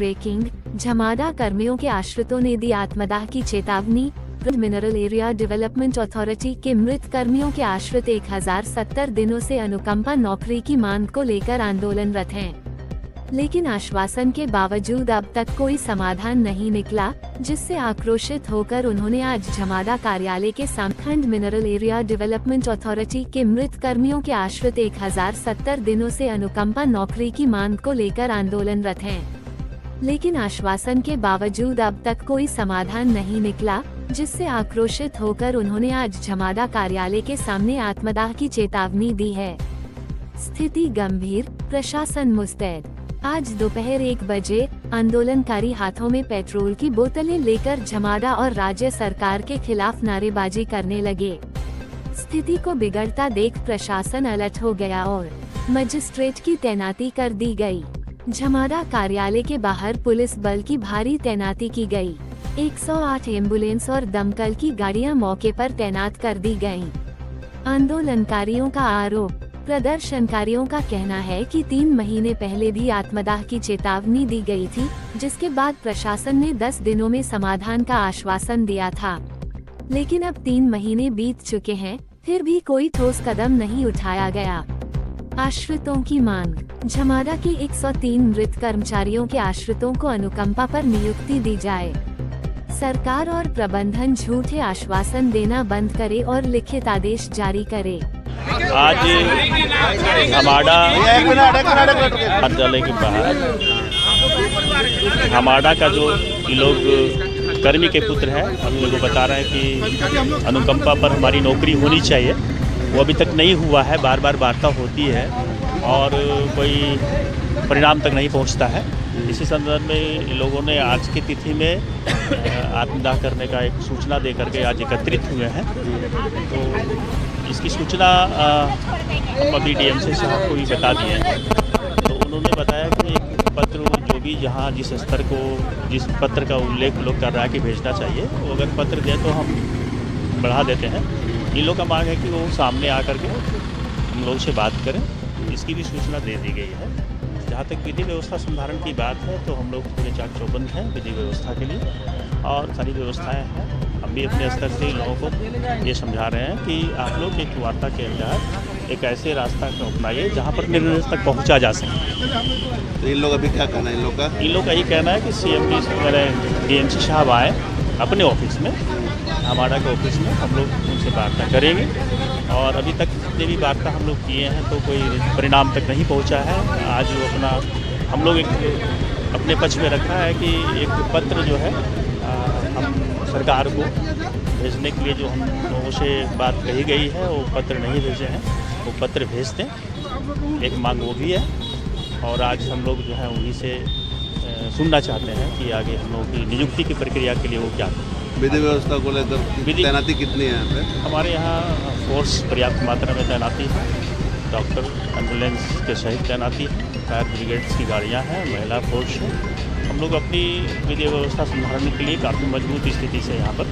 Breaking, झमाडा कर्मियों के आश्रितों ने दी आत्मदाह की चेतावनी। मिनरल एरिया डेवलपमेंट अथॉरिटी के मृत कर्मियों के आश्रित 1070 दिनों से अनुकंपा नौकरी की मांग को लेकर आंदोलनरत हैं, लेकिन आश्वासन के बावजूद अब तक कोई समाधान नहीं निकला, जिससे आक्रोशित होकर उन्होंने आज झमाडा कार्यालय के सामने मिनरल एरिया डेवलपमेंट अथॉरिटी के मृत कर्मियों के आश्रित 1070 दिनों से अनुकंपा नौकरी की मांग को लेकर आंदोलनरत हैं, लेकिन आश्वासन के बावजूद अब तक कोई समाधान नहीं निकला, जिससे आक्रोशित होकर उन्होंने आज झमाडा कार्यालय के सामने आत्मदाह की चेतावनी दी है। स्थिति गंभीर, प्रशासन मुस्तैद। आज दोपहर 1 बजे आंदोलनकारी हाथों में पेट्रोल की बोतलें लेकर झमाडा और राज्य सरकार के खिलाफ नारेबाजी करने लगे। स्थिति को बिगड़ता देख प्रशासन अलर्ट हो गया और मजिस्ट्रेट की तैनाती कर दी गई। झमाडा कार्यालय के बाहर पुलिस बल की भारी तैनाती की गई। 108 एम्बुलेंस और दमकल की गाड़ियां मौके पर तैनात कर दी गईं। आंदोलनकारियों का आरोप, प्रदर्शनकारियों का कहना है कि 3 महीने पहले भी आत्मदाह की चेतावनी दी गई थी, जिसके बाद प्रशासन ने 10 दिनों में समाधान का आश्वासन दिया था, लेकिन अब 3 महीने बीत चुके हैं, फिर भी कोई ठोस कदम नहीं उठाया गया। आश्रितों की मांग, झमाडा के 103 मृत कर्मचारियों के आश्रितों को अनुकंपा पर नियुक्ति दी जाए। सरकार और प्रबंधन झूठे आश्वासन देना बंद करे और लिखित आदेश जारी करे। आज झमाडा कार्यालय के बाहर झमाडा का जो ये लोग कर्मी के पुत्र है, हम लोग को बता रहे हैं कि अनुकंपा पर हमारी नौकरी होनी चाहिए, वो अभी तक नहीं हुआ है। बार बार वार्ता होती है और कोई परिणाम तक नहीं पहुंचता है। इसी संदर्भ में लोगों ने आज की तिथि में आत्मदाह करने का एक सूचना दे करके आज एकत्रित हुए हैं। तो इसकी सूचना हम अभी डीएमसी साहब को भी बता दिए हैं। तो उन्होंने बताया कि एक पत्र जो भी जहाँ जिस स्तर को जिस पत्र का उल्लेख लोग कर रहा है कि भेजना चाहिए, वो अगर पत्र दें तो हम बढ़ा देते हैं। इन लोग का मांग है कि वो सामने आकर के हम लोगों से बात करें, इसकी भी सूचना दे दी गई है। जहाँ तक विधि व्यवस्था संधारण की बात है तो हम लोग पूरे चाक चौबंद हैं विधि व्यवस्था के लिए और सारी व्यवस्थाएं हैं। हम भी अपने स्तर से लोगों को ये समझा रहे हैं कि आप लोग एक वार्ता के अंदर एक ऐसे रास्ता को अपनाइए जहाँ पर निर्णय तक पहुँचा जा सके। तो इन लोग अभी क्या कहना है? इन लोग का यही कहना है कि CM DMC साहब आए अपने ऑफिस में, झमाडा के ऑफिस में, हम लोग उनसे वार्ता करेंगे। और अभी तक जितने भी वार्ता हम लोग किए हैं तो कोई परिणाम तक नहीं पहुंचा है। आज वो अपना हम लोग एक अपने पक्ष में रखा है कि एक पत्र जो है हम सरकार को भेजने के लिए जो हम लोगों से बात कही गई है वो पत्र नहीं भेजे हैं, वो पत्र भेज दें, एक मांग वो भी है। और आज हम लोग जो है उन्हीं से सुनना चाहते हैं कि आगे हम लोगों की नियुक्ति की प्रक्रिया के लिए वो क्या करें। विधि व्यवस्था को लेकर तैनाती कितनी है यहाँ पे? हमारे यहाँ फोर्स पर्याप्त मात्रा में तैनाती है, डॉक्टर एम्बुलेंस के सहित तैनाती है, फायर ब्रिगेड्स की गाड़ियाँ हैं, महिला फोर्स है। हम लोग अपनी विधि व्यवस्था संभालने के लिए काफ़ी मजबूत स्थिति से यहाँ पर